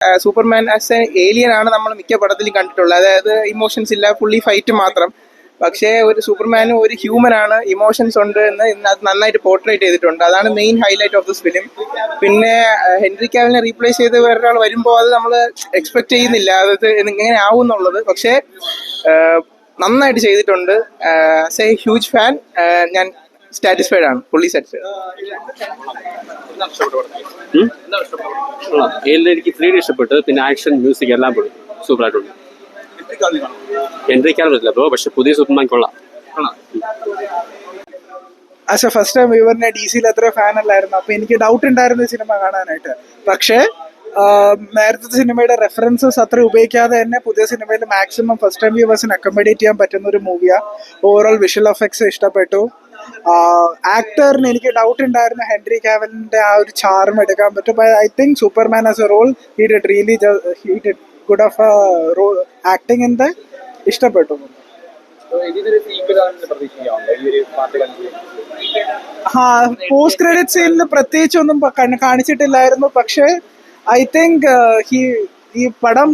Superman as A alien ആണ് നമ്മൾ മിക്ക പടത്തിലും കണ്ടിട്ടുള്ളത്. അതായത് ഇമോഷൻസ് ഇല്ല, ഫുള്ളി ഫൈറ്റ് മാത്രം. പക്ഷേ ഒരു സൂപ്പർമാനും ഒരു ഹ്യൂമൻ ആണ്, ഇമോഷൻസ് ഉണ്ട് എന്ന് അത് നന്നായിട്ട് പോർട്രേറ്റ് ചെയ്തിട്ടുണ്ട്. അതാണ് main highlight of this film. പിന്നെ ഹെൻറി കാവിലിനെ റീപ്ലേസ് ചെയ്ത് വേറൊരാൾ വരുമ്പോൾ അത് നമ്മൾ എക്സ്പെക്ട് ചെയ്യുന്നില്ല അത് എങ്ങനെ ആവും എന്നുള്ളത്. പക്ഷേ നന്നായിട്ട് ചെയ്തിട്ടുണ്ട്. ആസ് എ ഹ്യൂജ് ഫാൻ ഞാൻ സാറ്റിസ്ഫൈഡ് ആണ്, ഫുള്ളി സാറ്റിസ്ഫൈഡ്. എനിക്ക് 3D ഇഷ്ടപ്പെട്ടു. പിന്നെ ആക്ഷൻ, മ്യൂസിക് എല്ലാം പോയി സൂപ്പർ ആയിട്ടുണ്ട്. എൻട്രിക്കാൻ പറ്റില്ല ബ്രോ, പക്ഷെ പുതിയ സൂപ്പർമാൻ കൊള്ളാം. ആസ് എ ഫസ്റ്റ് ടൈം ഇവരുടെ DC-യിൽ അത്ര ഫാൻ അല്ലായിരുന്നു. അപ്പൊ എനിക്ക് ഡൗട്ട് ഉണ്ടായിരുന്നു സിനിമ കാണാനായിട്ട്. പക്ഷേ നേരത്തെ സിനിമയുടെ റെഫറൻസസ് അത്ര ഉപയോഗിക്കാതെ തന്നെ പുതിയ സിനിമയിൽ മാക്സിമം ഫസ്റ്റ് ടൈം വ്യൂവേഴ്സിന് അക്കോമഡേറ്റ് ചെയ്യാൻ പറ്റുന്ന ഒരു മൂവിയാണ്. ഓവറോൾ വിഷ്വൽ എഫക്ട്സ് ഇഷ്ടപ്പെട്ടു. ആക്ടറിന് എനിക്ക് ഡൗട്ട് ഉണ്ടായിരുന്നു ഹെൻറി കാവലിന്റെ ആ ഒരു ചാർം എടുക്കാൻ പറ്റും. I think Superman as a role he did good of role acting in the ഇഷ്ടപ്പെട്ടു. പോസ്റ്റ് ക്രെഡിറ്റ് സീനിൽ പ്രത്യേകിച്ച് ഒന്നും കാണിച്ചിട്ടില്ലായിരുന്നു. പക്ഷേ ഐ തിങ്ക് ഈ പടം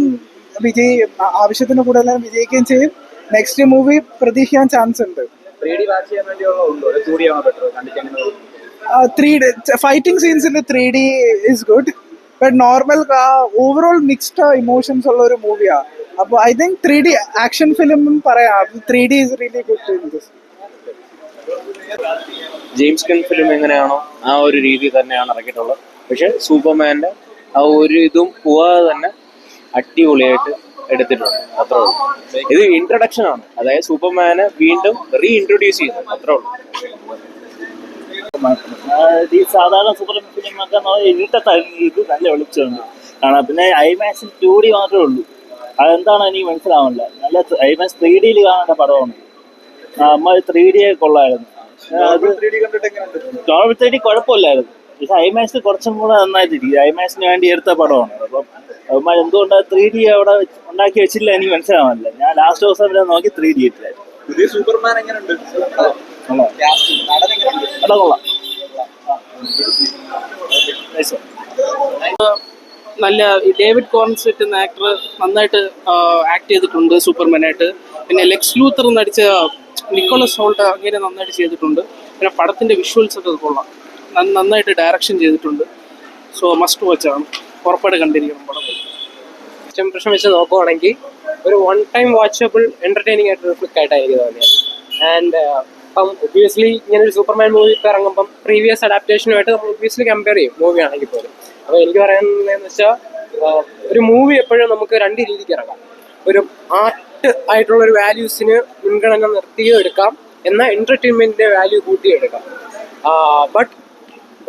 ആവശ്യത്തിന് കൂടുതൽ വിജയിക്കുകയും ചെയ്യും. നെക്സ്റ്റ് മൂവി പ്രതീക്ഷിക്കാൻ ചാൻസ് ഉണ്ട്. 3D ഫൈറ്റിംഗ് സീൻസിൽ 3D is good, but normal overall mixed emotions ഉള്ള ഒരു മൂവിയാണ്. അപ്പോൾ I think 3D action film പറയാം. 3D is really good in this. James gun film എങ്ങനെയാണോ ആ ഒരു രീതി തന്നെയാണ് ഇറക്കിയിട്ടുള്ളത്. പക്ഷെ സൂപ്പർമാൻ്റെ ആ ഒരു ഇതും പോവാതെ തന്നെ അടിപൊളിയായിട്ട് എടുത്തിട്ടുണ്ട്. അത്രേ ഉള്ളൂ. ഇത് ഇൻട്രൊഡക്ഷൻ ആണ്, അതായത് സൂപ്പർമാനെ വീണ്ടും റീഇൻട്രൊഡ്യൂസ് ചെയ്യുന്നു. അത്രേ ഉള്ളൂ. ഈ സാധാരണ സൂപ്പർ ഫിലിമൊക്കെ ഇത് നല്ല വെളിച്ചമുണ്ട് കാണാം. പിന്നെ ഐമാക്സിൽ 2D മാത്രമേ ഉള്ളൂ. അതെന്താണ് എനിക്ക് മനസ്സിലാവില്ല. നല്ല ഐമാക്സ് 3Dയിൽ കാണേണ്ട പടമാണ്. നമ്മൾ 3D കൊള്ളായിരുന്നു. അത് 3D കുഴപ്പമില്ലായിരുന്നു. പക്ഷെ ഐമാക്സ് കുറച്ചും കൂടെ നന്നായിട്ടിരിക്കും. ഐമാക്സിന് വേണ്ടി എടുത്ത പടമാണ്. അപ്പം അമ്മ എന്തുകൊണ്ട് 3D അവിടെ ഉണ്ടാക്കി വെച്ചില്ല എനിക്ക് മനസ്സിലാവില്ല. ഞാൻ ലാസ്റ്റ് ദിവസം വരെ നോക്കി 3D ഇട്ടായിരുന്നു. പുതിയ സൂപ്പർമാൻ എങ്ങനെയുണ്ട്? കൊള്ളാം. നല്ല ഡേവിഡ് കോർൺസെറ്റ് എന്ന ആക്ടർ നന്നായിട്ട് ആക്ട് ചെയ്തിട്ടുണ്ട് സൂപ്പർമാനായിട്ട്. പിന്നെ ലെക്സ് ലൂത്തർ നടിച്ച നിക്കോളസ് ഹോൾട്ട് അങ്ങനെ നന്നായിട്ട് ചെയ്തിട്ടുണ്ട്. പിന്നെ പടത്തിൻ്റെ വിഷ്വൽസ് ഒക്കെ കൊള്ളാം. നന്നായിട്ട് ഡയറക്ഷൻ ചെയ്തിട്ടുണ്ട്. സോ മസ്റ്റ് വാച്ച് ആണ്, ഉറപ്പായിട്ട് കണ്ടിരിക്കണം പടം. ഇംപ്രഷൻ വെച്ച് നോക്കുവാണെങ്കിൽ ഒരു വൺ ടൈം വാച്ചബിൾ എൻ്റർടൈനിങ് ആയിട്ടൊരു ഫ്ലിക്ക് ആയിട്ടാണ് എനിക്ക് തോന്നിയത്. ആൻഡ് അപ്പം ഒബ്വിയസ്ലി ഇങ്ങനൊരു സൂപ്പർമാൻ മൂവി ഇപ്പോൾ ഇറങ്ങുമ്പം പ്രീവിയസ് അഡാപ്റ്റേഷനുമായിട്ട് നമ്മൾ ഒബ്വിയസ്ലി കമ്പയർ ചെയ്യും മൂവി ആണെങ്കിൽ പോലും. അപ്പോൾ എനിക്ക് പറയാനുള്ളതെന്ന് വെച്ചാൽ ഒരു മൂവി എപ്പോഴും നമുക്ക് രണ്ട് രീതിക്ക് ഇറങ്ങാം. ഒരു ആർട്ട് ആയിട്ടുള്ളൊരു വാല്യൂസിന് മുൻഗണന നിർത്തിയും എടുക്കാം, എന്നാൽ എൻ്റർടൈൻമെൻറ്റിൻ്റെ വാല്യൂ കൂട്ടിയും എടുക്കാം. ബട്ട്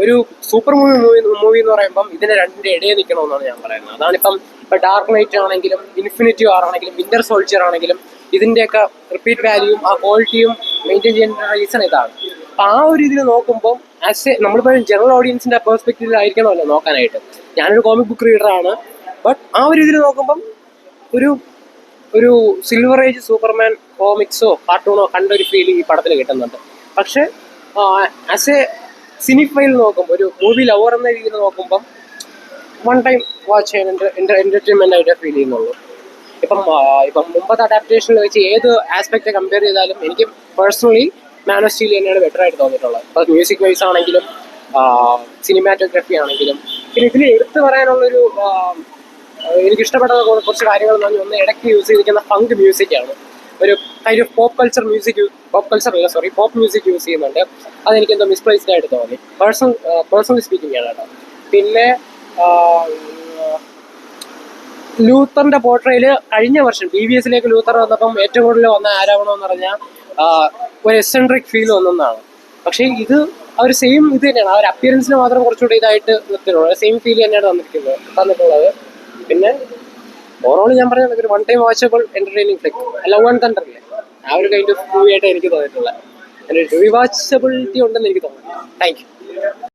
ഒരു സൂപ്പർ മൂവി എന്ന് പറയുമ്പം ഇതിനെ രണ്ടിൻ്റെ ഇടയിൽ നിൽക്കണമെന്നാണ് ഞാൻ പറയുന്നത്. അതാണിപ്പം ഇപ്പോൾ ഡാർക്ക് നൈറ്റ് ആണെങ്കിലും ഇൻഫിനിറ്റി വാർ ആണെങ്കിലും വിന്റർ സോൾജിയർ ആണെങ്കിലും ഇതിൻ്റെയൊക്കെ റിപ്പീറ്റ് വാല്യൂയും ആ ക്വാളിറ്റിയും മെയിൻറ്റെയിൻ ചെയ്യേണ്ട റീസൺ ഇതാണ്. അപ്പം ആ ഒരു രീതിയിൽ നോക്കുമ്പോൾ ആസ് എ നമ്മളിപ്പോൾ ജനറൽ ഓഡിയൻസിൻ്റെ പെർസ്പെക്റ്റീവിലായിരിക്കണമല്ലോ നോക്കാനായിട്ട്. ഞാനൊരു കോമിക് ബുക്ക് റീഡറാണ്. ബട്ട് ആ ഒരു രീതിയിൽ നോക്കുമ്പം ഒരു സിൽവർ ഏജ് സൂപ്പർമാൻ കോമിക്സോ കാർട്ടൂണോ കണ്ടൊരു ഫീൽ ഈ പടത്തിൽ കിട്ടുന്നുണ്ട്. പക്ഷേ ആസ് എ സിനിഫൈൽ നോക്കുമ്പോൾ, ഒരു മൂവി ലവർ എന്ന രീതിയിൽ നോക്കുമ്പം വൺ ടൈം വാച്ച് ചെയ്യാൻ എൻ്റർടൈൻമെൻ്റ് ആയിട്ട് ഫീൽ ചെയ്യുന്നുള്ളൂ. ഇപ്പം മുമ്പത്തെ അഡാപ്റ്റേഷനിൽ വെച്ച് ഏത് ആസ്പെക്റ്റ് കമ്പയർ ചെയ്താലും എനിക്ക് പേഴ്സണലി മാൻ ഓഫ് സ്റ്റീൽ തന്നെയാണ് ബെറ്റർ ആയിട്ട് തോന്നിയിട്ടുള്ളത്. ഇപ്പോൾ മ്യൂസിക് വൈസ് ആണെങ്കിലും സിനിമാറ്റോഗ്രഫി ആണെങ്കിലും. പിന്നെ ഇതിൽ എടുത്തു പറയാനുള്ളൊരു എനിക്കിഷ്ടപ്പെട്ട കുറച്ച് കാര്യങ്ങൾ എന്ന് പറഞ്ഞാൽ, ഒന്ന് ഇടയ്ക്ക് യൂസ് ചെയ്തിരിക്കുന്ന ഫങ്ക് മ്യൂസിക്കാണ്. ഒരു kind of pop music use ചെയ്യുന്നുണ്ട്. അതെനിക്കെന്തോ മിസ്പ്ലേസ്ഡ് ആയിട്ട് തോന്നി, പേഴ്സണലി സ്പീക്കിംഗ് ആണ് കേട്ടോ. പിന്നെ ലൂത്തറിൻ്റെ പോർട്രയിൽ കഴിഞ്ഞ വർഷം TVS-ലേക്ക് ലൂത്തർ വന്നപ്പം ഏറ്റവും കൂടുതൽ വന്ന ആരാവണമെന്ന് പറഞ്ഞാൽ ഒരു എസെൻട്രിക് ഫീൽ വന്നെന്നാണ്. പക്ഷേ ഇത് ആ ഒരു സെയിം ഇത് തന്നെയാണ്. ആ ഒരു അപ്പിയറൻസിന് മാത്രം കുറച്ചുകൂടി ഇതായിട്ട് നിർത്തിയിട്ടുള്ളത്. സെയിം ഫീൽ തന്നെയാണ് തന്നിട്ടുള്ളത്. പിന്നെ ഓവറോൾ ഞാൻ പറയുന്നത് ഒരു one time watchable entertaining flick. Love and തണ്ടറില്ലേ, ആ ഒരു കൈൻഡ് ഓഫ് മൂവി ആയിട്ട് എനിക്ക് തോന്നിയിട്ടുള്ളത്. അതിന് റീവാച്ചബിലിറ്റി ഉണ്ടെന്ന് എനിക്ക് തോന്നുന്നു. Thank you.